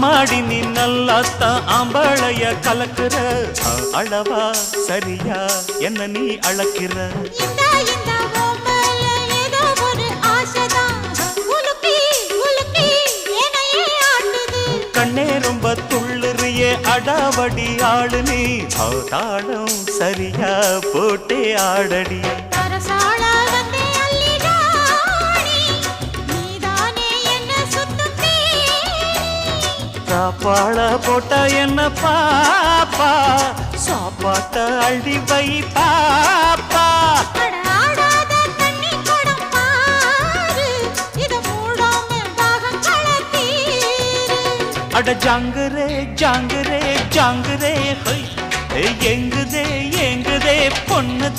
அம்மாடி நீ நல்லாத்தான் ஆம்பளைய கலக்குற அளவா சரியா என்ன நீ அளக்கிற கண்ணே ரொம்ப துள்ளுறியே அடாவடி ஆளு நீ தாளம் சரியா போட்டே ஆடடி சாப்பாட போட்ட என்ன பாப்பா சாப்பாட்ட அள்ளி வை பாப்பா அட ஜாங்குரே ஜாங்குரே ஜாங்குரே எங்குதே எங்குதே பொண்ணு